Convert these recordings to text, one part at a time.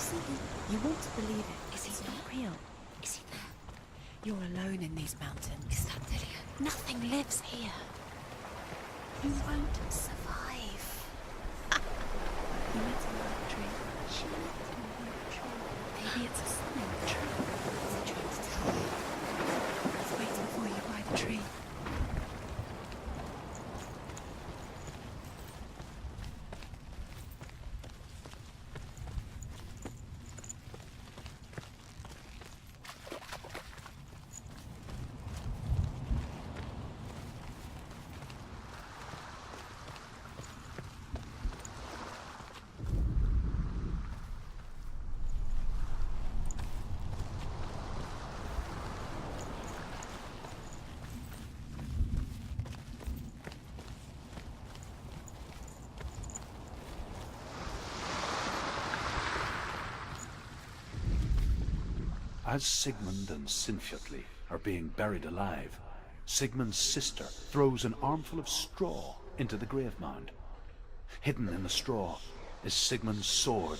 see him. You want to believe it. Is he He's there? not real. Is he there? You're alone in these mountains. Is that Delia? Nothing lives here. You won't survive. You met him in the tree. She met him in the tree. Maybe it's a sign of the tree. What's he trying to tell you? He's waiting for you by the tree. As Sigmund and Sinfjotli are being buried alive, Sigmund's sister throws an armful of straw into the grave mound. Hidden in the straw is Sigmund's sword,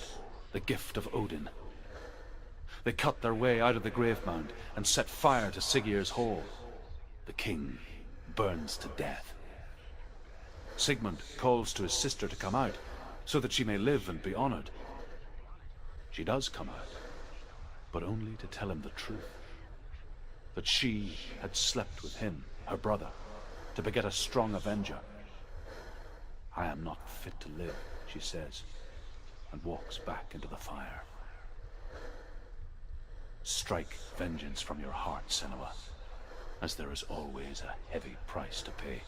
the gift of Odin. They cut their way out of the grave mound and set fire to Siggeir's hall. The king burns to death. Sigmund calls to his sister to come out so that she may live and be honored. She does come out, but only to tell him the truth. That she had slept with him, her brother, to beget a strong avenger. I am not fit to live, she says, and walks back into the fire. Strike vengeance from your heart, Senua, as there is always a heavy price to pay.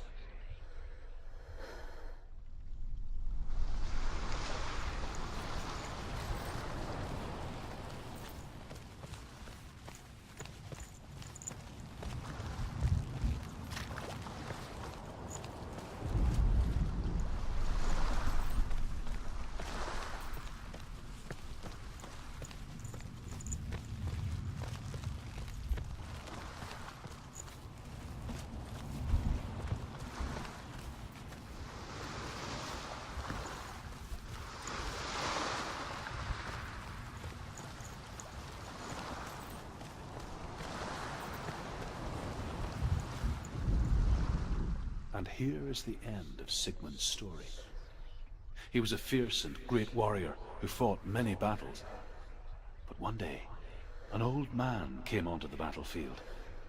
And here is the end of Sigmund's story. He was a fierce and great warrior who fought many battles. But one day, an old man came onto the battlefield.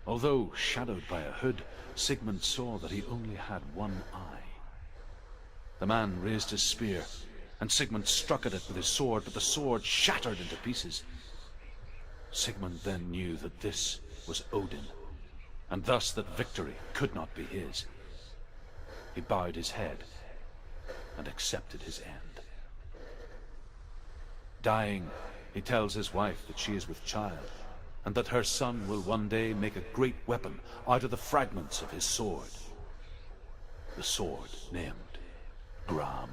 Although shadowed by a hood, Sigmund saw that he only had one eye. The man raised his spear, and Sigmund struck at it with his sword, but the sword shattered into pieces. Sigmund then knew that this was Odin, and thus that victory could not be his. He bowed his head and accepted his end. Dying, he tells his wife that she is with child, and that her son will one day make a great weapon out of the fragments of his sword. The sword named Gram.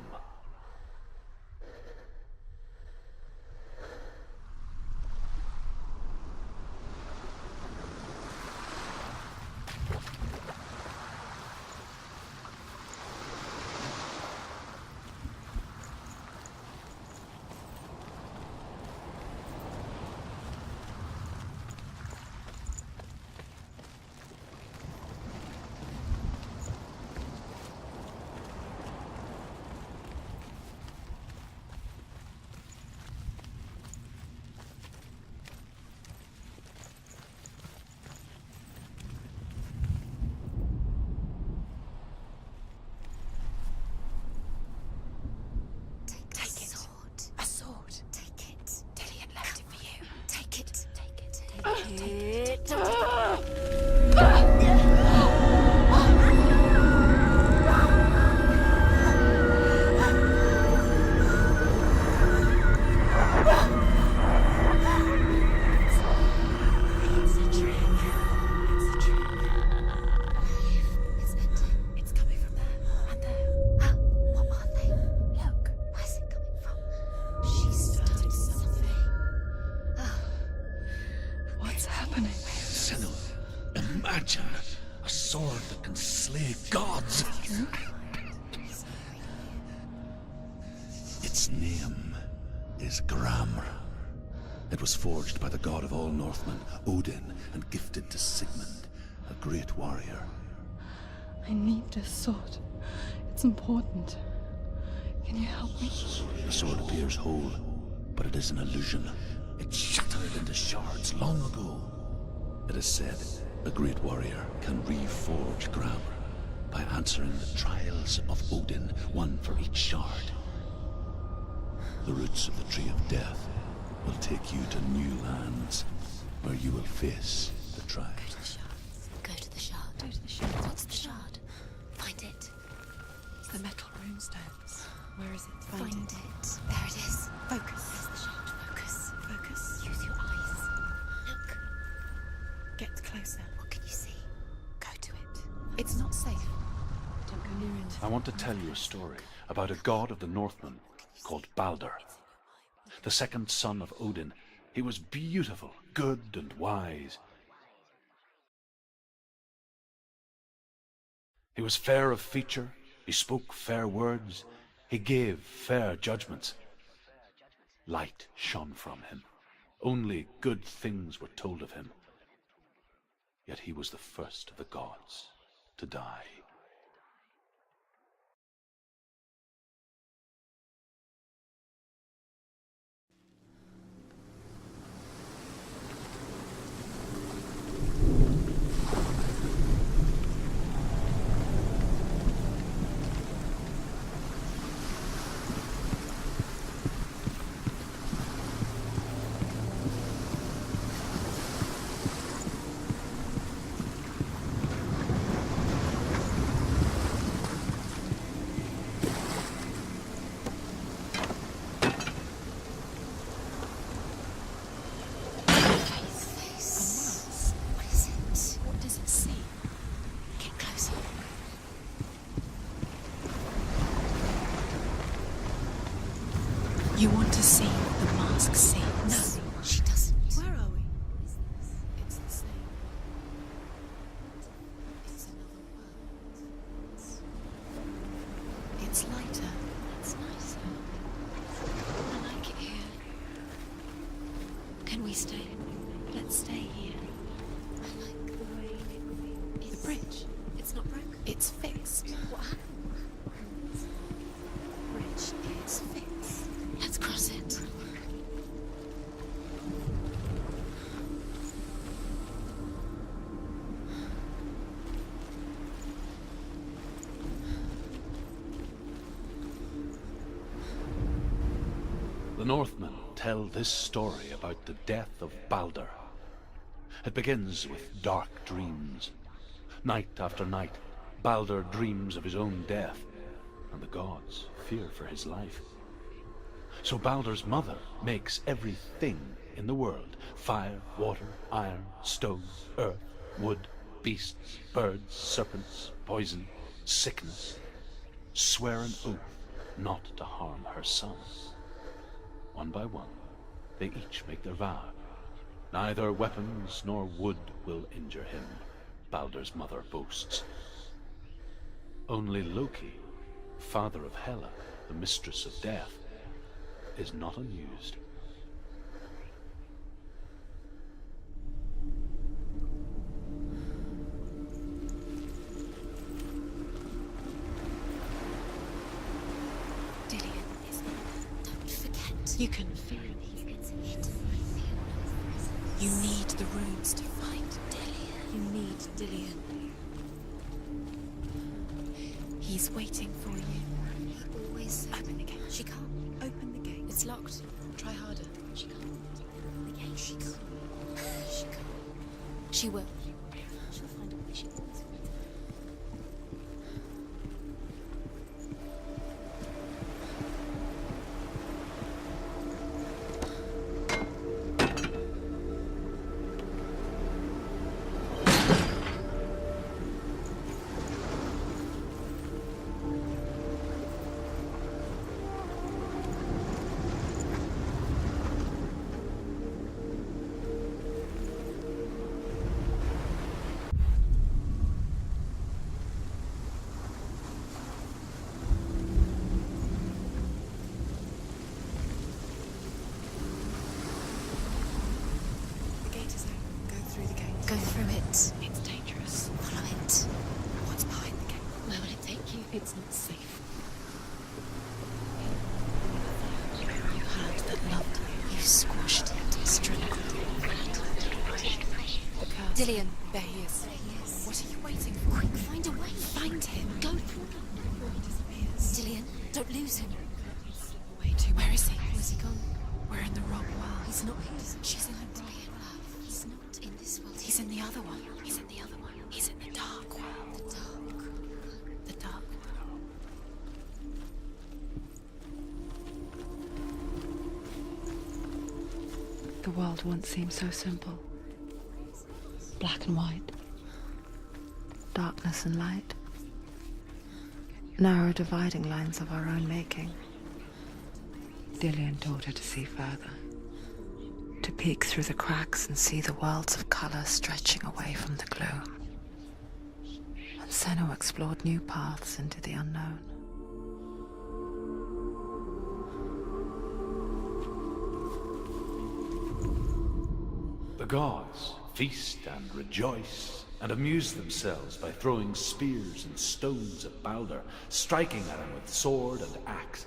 Imagine a sword that can slay gods. Its name is Gram. It was forged by the god of all Northmen, Odin, and gifted to Sigmund, a great warrior. I need this sword. It's important. Can you help me? The sword appears whole, but it is an illusion. It shattered into shards long ago. It is said a great warrior can reforge Grammar by answering the trials of Odin, one for each shard. The roots of the Tree of Death will take you to new lands where you will face the trials. Go to the shard. Go to the shard. What's the shard? Find it. It's the metal runestones. Where is it? Find it. There it is. Focus. There's the shard. Focus. Focus. Use your eyes. Look. Get closer. What can you see? Go to it. It's not safe. Don't go near it. I want to tell you a story about a god of the Northmen called Balder. The second son of Odin. He was beautiful, good, and wise. He was fair of feature, he spoke fair words, he gave fair judgments. Light shone from him. Only good things were told of him. Yet he was the first of the gods to die. What is it? What does it see? Get closer. You want to see what the mask sees? No, she doesn't. Where are we? It's the same. It's another world. It's lighter. It's nicer. I like it here. Can we stay? Let's stay here. I like the way The bridge. It's not broken. It's fixed. What happened? Bridge is fixed. Let's cross it. The Northmen tell this story about the death of Balder. It begins with dark dreams. Night after night, Balder dreams of his own death, and the gods fear for his life. So Balder's mother makes everything in the world: fire, water, iron, stone, earth, wood, beasts, birds, serpents, poison, sickness, swear an oath not to harm her son. One by one, they each make their vow. Neither weapons nor wood will injure him, Balder's mother boasts. Only Loki, father of Hela, the mistress of death, is not amused. Dillion is Don't forget. You can feel it. It's hidden. I feel You need the runes to find Dillion. You need Dillion. He's waiting for you. He always said Open the gate. she can't. Open the gate. It's locked. Try harder. She can't. The gate. She can't. She can't. She will. She'll find a way. She always finds a way. Dillian, there he is. What are you waiting for? Quick, find a way. Find him. Go. Before he disappears. Dillian, don't lose him. Where is he? Where's he gone? We're in the wrong world. He's not here. She's in the Dillian, love. He's not in this world. He's in the other one. He's in the other one. He's in the dark world. The dark. The dark world. The world once seemed so simple. Black and white. Darkness and light. Narrow dividing lines of our own making. Dillian taught her to see further. To peek through the cracks and see the worlds of color stretching away from the gloom. And Senua explored new paths into the unknown. The gods feast and rejoice and amuse themselves by throwing spears and stones at Baldur, striking at him with sword and axe.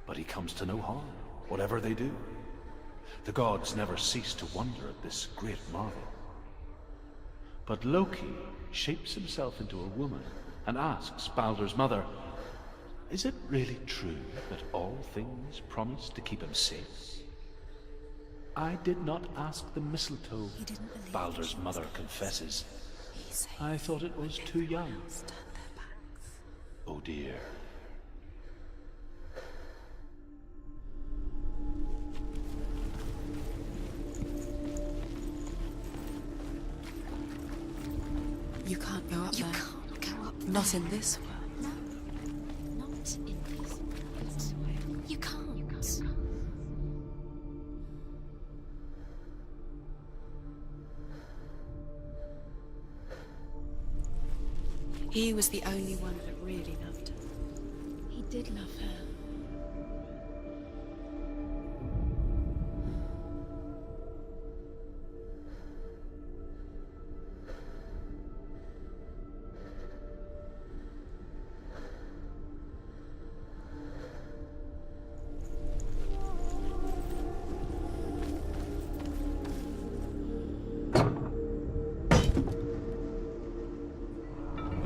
But he comes to no harm, whatever they do. The gods never cease to wonder at this great marvel. But Loki shapes himself into a woman and asks Baldur's mother, is it really true that all things promise to keep him safe? I did not ask the mistletoe, He didn't believe Baldur's mother confesses. I thought it was too young. Oh dear. You can't go up You there. can't go up. Not in this world. No. Not in this world. You can't. He was the only one that really loved her. He did love her.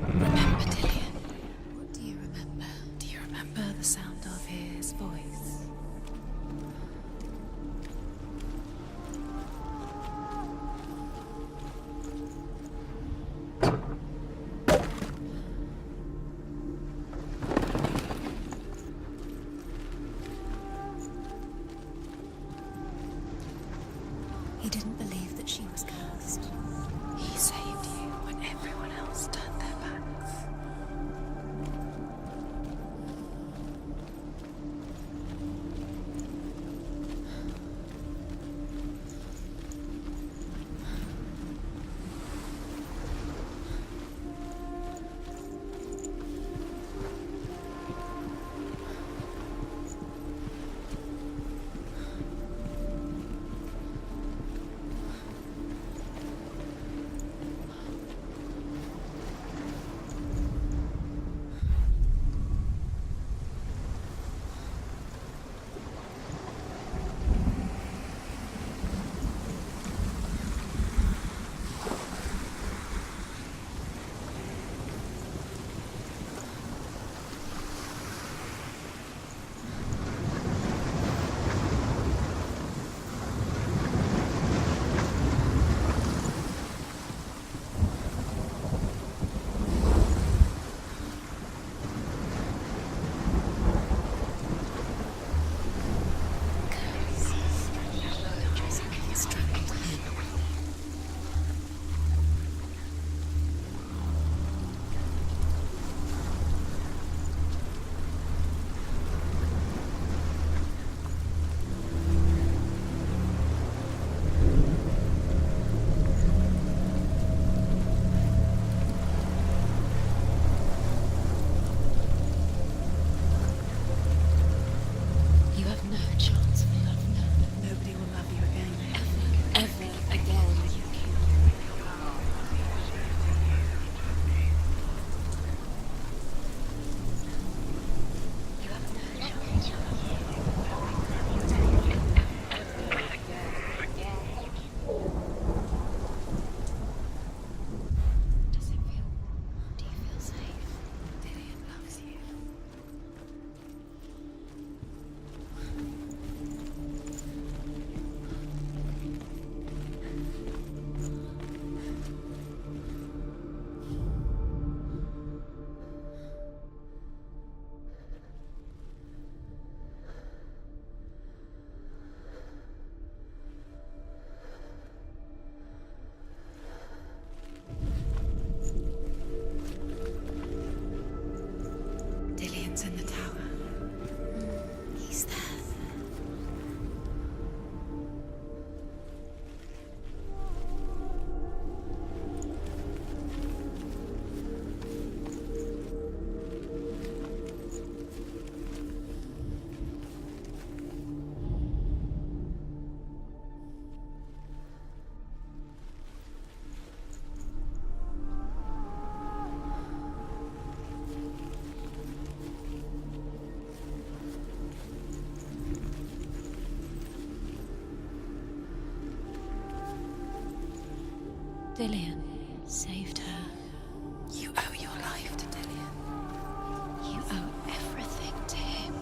Remember, Dillian? What do you remember? Do you remember the sound of his voice? He didn't believe that she was cursed. He saved you when everyone else turned their backs. You have no chance of love now. Nobody will love you again. Ever again. Dillian saved her. You owe your life to Dillian. You owe everything to him.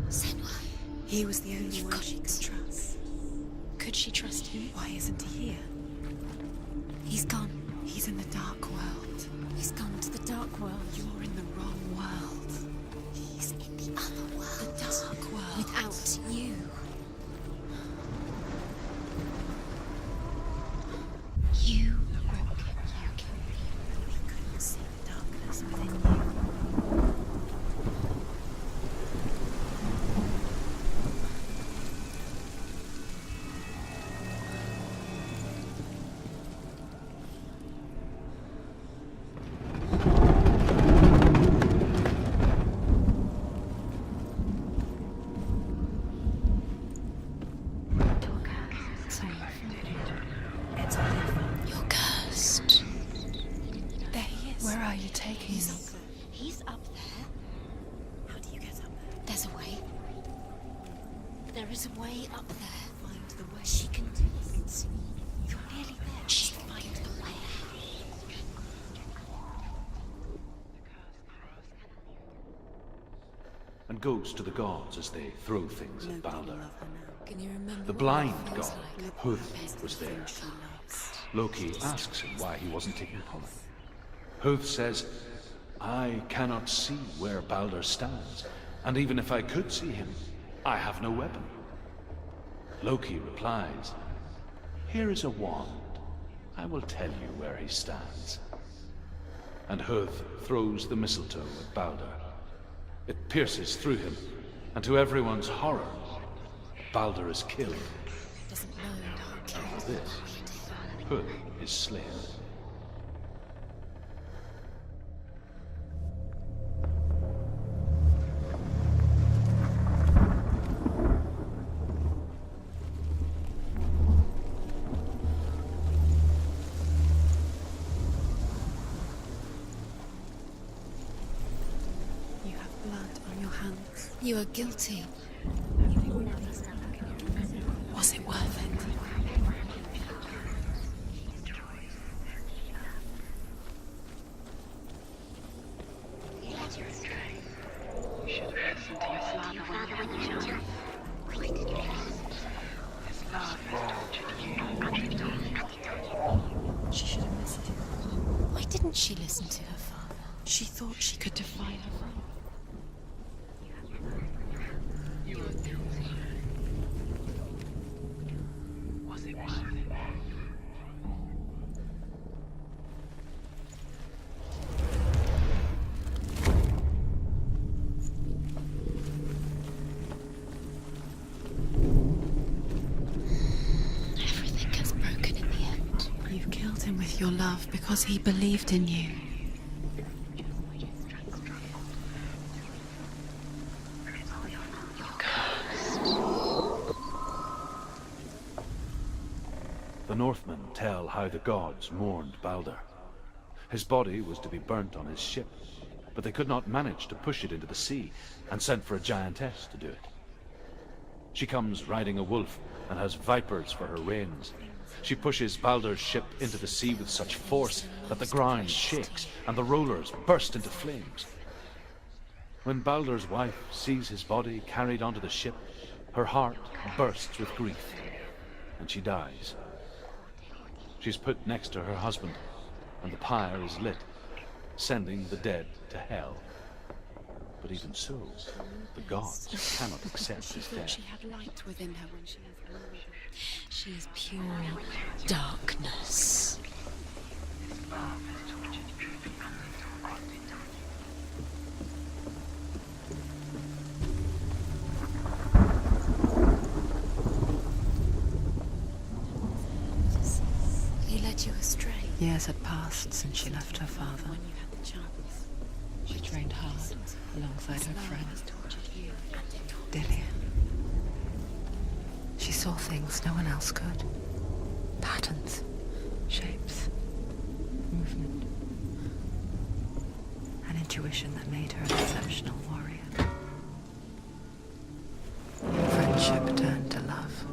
Senua, He was the only You've one got she it. could trust. could she trust him? Why isn't he here? He's gone. He's in the dark world. He's gone to the dark world. You're in the wrong world. He's in the other world. The dark world. Without you. You broke him. You killed him. We couldn't see the darkness within you. It's Oliver. You're cursed. There he is. Where are you taking He's me? up there. He's up there. How do you get up there? There's a way. There is a way up there. Find the way. She can do it. You're nearly there. She'll find the way. And goes to the gods as they throw things at Nobody Balder. will love her now. Can you remember The what blind it feels god, like? Huth, was there. She loves. Loki asks him why he wasn't taking pollen. Huth says, I cannot see where Balder stands, and even if I could see him, I have no weapon. Loki replies, here is a wand. I will tell you where he stands. And Huth throws the mistletoe at Balder. It pierces through him, and to everyone's horror, Balder is killed. Doesn't know who killed And for this, Huth is slain. You have blood on your hands. You are guilty. Was it worth it? She should have listened to him. Why didn't she listen to her father? She thought she could defy her father. Everything gets broken in the end. You've killed him with your love because he believed in you. The Northmen tell how the gods mourned Balder. His body was to be burnt on his ship, but they could not manage to push it into the sea, and sent for a giantess to do it. She comes riding a wolf and has vipers for her reins. She pushes Balder's ship into the sea with such force that the ground shakes and the rollers burst into flames. When Balder's wife sees his body carried onto the ship, her heart bursts with grief, and she dies. She's put next to her husband, and the pyre is lit, sending the dead to hell. But even so, the gods cannot accept his death. She had light within her when she was angry. She is pure darkness. He led you astray Years had passed since she left her father. when you had the chance. She trained hard alongside her friend, Dillian. She saw things no one else could. Patterns, shapes, movement. An intuition that made her an exceptional warrior. Friendship turned to love.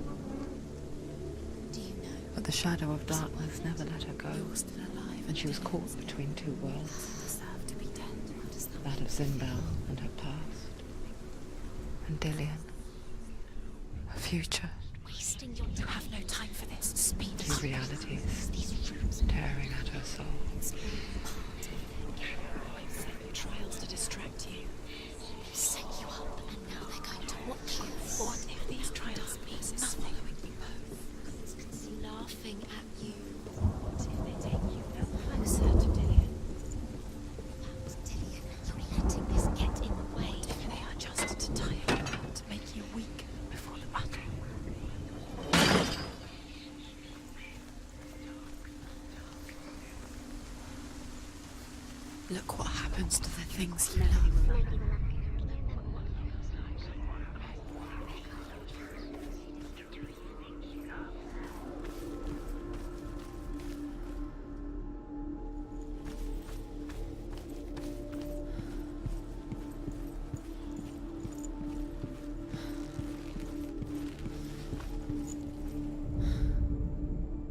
Do you know But the shadow of darkness never let her go, you're still alive and she was caught between two worlds. deserve to be dead? Does that That of Zinbel and her past. And Dillian. Her future. wasting your time? You have no time for this. Speed. Two realities These rooms. tearing at her soul. Trials to distract you. They set you up, and now they're going to watch you. What if these trials mean nothing? You both laughing at you. What if they take you closer to Dillian? Dillian, you're letting this get in the way. What if they are just to tire you out, to make you weak before the battle? Look what happens to the things you love.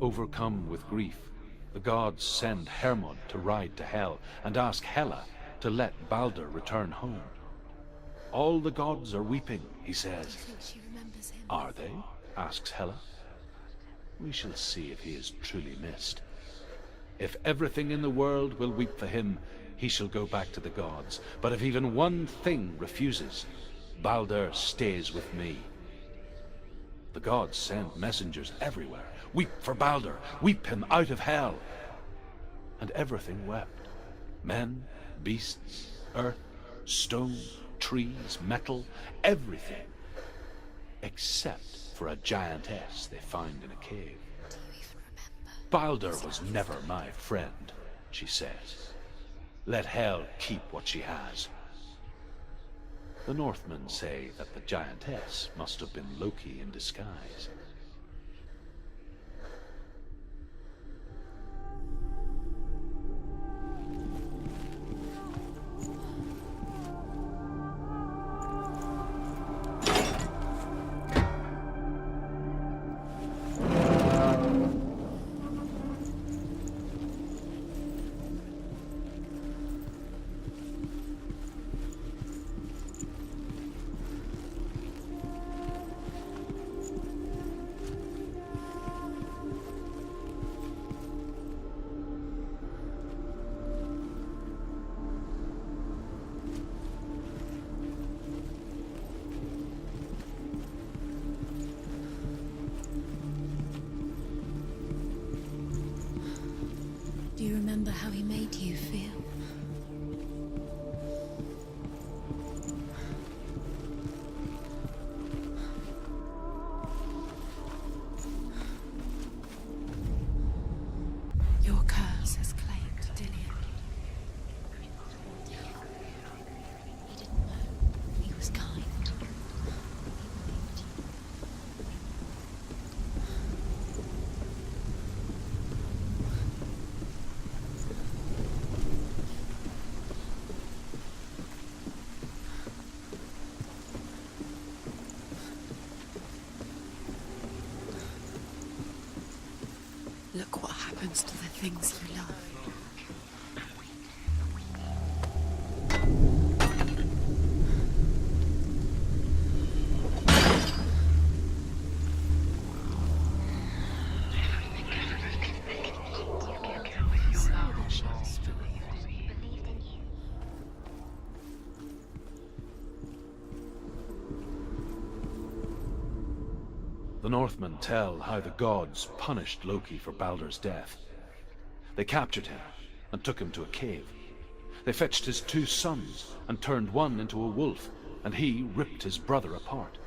Overcome with grief, the gods send Hermod to ride to Hell and ask Hela to let Balder return home. All the gods are weeping, he says. She remembers him. Are they? Asks Hela. We shall see if he is truly missed. If everything in the world will weep for him, he shall go back to the gods. But if even one thing refuses, Balder stays with me. The gods send messengers everywhere. Weep for Balder, weep him out of Hell. And everything wept. Men, beasts, earth, stone, trees, metal, everything. Except for a giantess they find in a cave. Do you even remember? Balder was never my friend, she says. Let Hel keep what she has. The Northmen say that the giantess must have been Loki in disguise. Do you remember how he made you feel? Your curse has claimed Dillian. He didn't know. He was kind. He believed you. Look what happens to the things you love. The Northmen tell how the gods punished Loki for Balder's death. They captured him and took him to a cave. They fetched his 2 sons and turned one into a wolf, and he ripped his brother apart.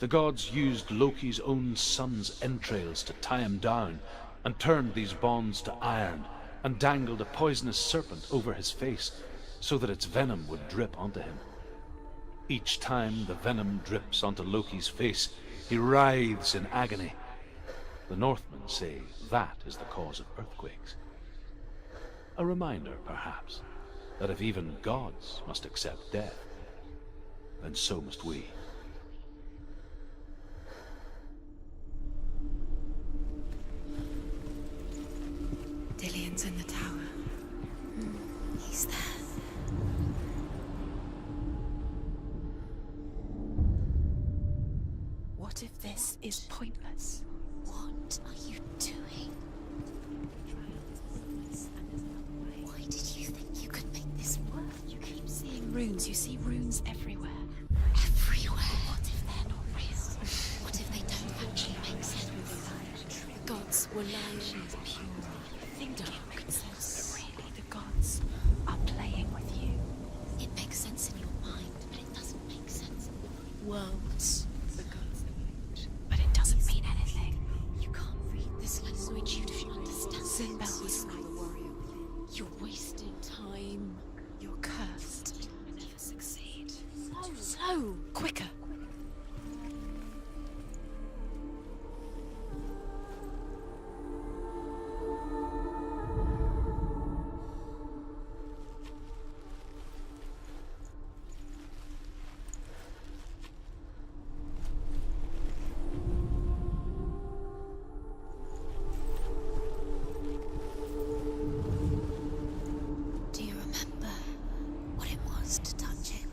The gods used Loki's own son's entrails to tie him down and turned these bonds to iron and dangled a poisonous serpent over his face. so that its venom would drip onto him. Each time the venom drips onto Loki's face, he writhes in agony. The Northmen say that is the cause of earthquakes. A reminder, perhaps, that if even gods must accept death, then so must we. Dillion's in the tower. He's there. What if this is pointless? What are you doing? Why did you think you could make this work? You keep seeing runes. You see runes everywhere. Everywhere. What if they're not real? What if they don't actually make sense? The gods were lying. She's pure. Think it makes sense. Really, the gods are playing with you. It makes sense in your mind, but it doesn't make sense. Worlds. The gods but it doesn't mean anything. You can't read this language. You don't understand. Sinbel was the warrior. You're wasting time. You're cursed. You'll never succeed. Slow. Quicker. Do you remember what it was to touch him?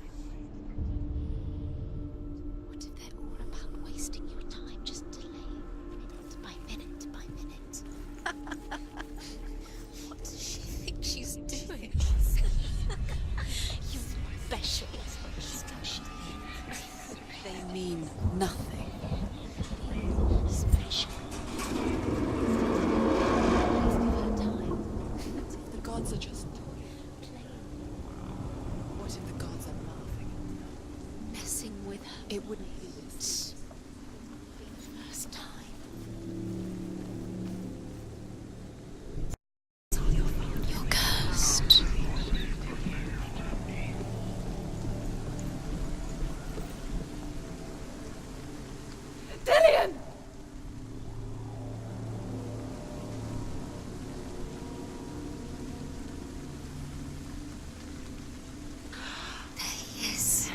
What if they're all about wasting your time, just delaying minute by minute by minute? What does she think she's doing? You special. They mean nothing. Special. Wasting her time. The gods are just what if the gods are laughing? Messing with her. It wouldn't be this. First time. You're cursed. Dillion! There he is.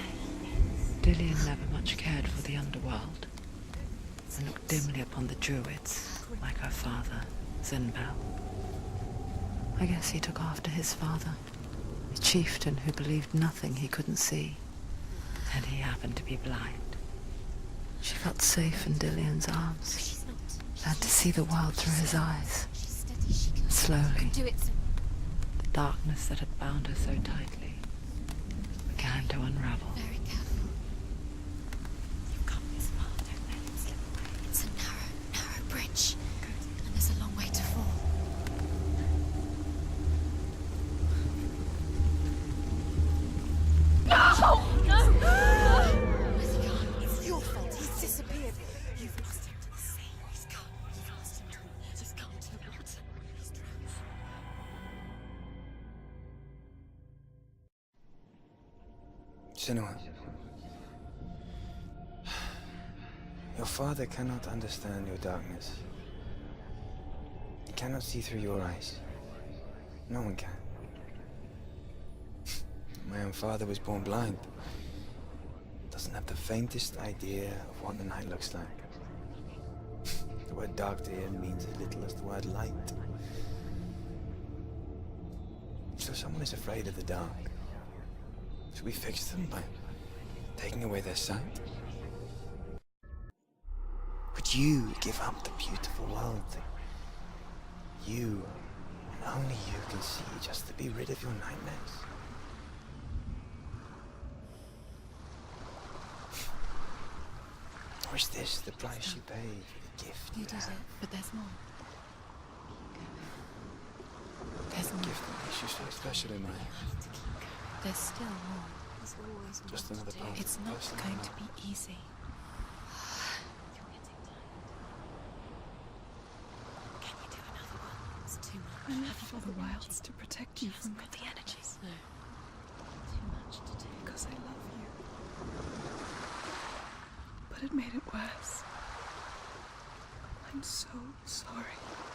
Dillion never much cared for the underworld, and looked dimly upon the druids, like her father, Sinbel. I guess he took after his father, a chieftain who believed nothing he couldn't see, and he happened to be blind. She felt safe in Dillion's arms, She's not. learned to see the world through his eyes. She's steady. She can Slowly, do it. the darkness that had bound her so tightly began to unravel. Very careful. You've come this far. Don't let it slip away. It's a narrow bridge. And there's a long way to fall. Where's he gone? It's your fault. He's disappeared. You've lost him to the sea. He's gone. You've lost him. He's gone to the water. He's drowned. Senua, your father cannot understand your darkness. He cannot see through your eyes. No one can. My own father was born blind. Doesn't have the faintest idea of what the night looks like. The word dark to him means as little as the word light. So someone is afraid of the dark. Should we fix them by taking away their sight? Would you give up the beautiful world that you, and only you, can see just to be rid of your nightmares? Or is this the price you paid for the gift You did have? it, but there's more. There's The more. gift that makes you so special in my eyes. There's still more. There's always more Just to another do. part. It's not Personal going love. to be easy. You're getting tired. Can you do another one? It's too much. I left for the wilds to protect you from the energies. No. much to do. Because I love you. But it made it worse. I'm so sorry.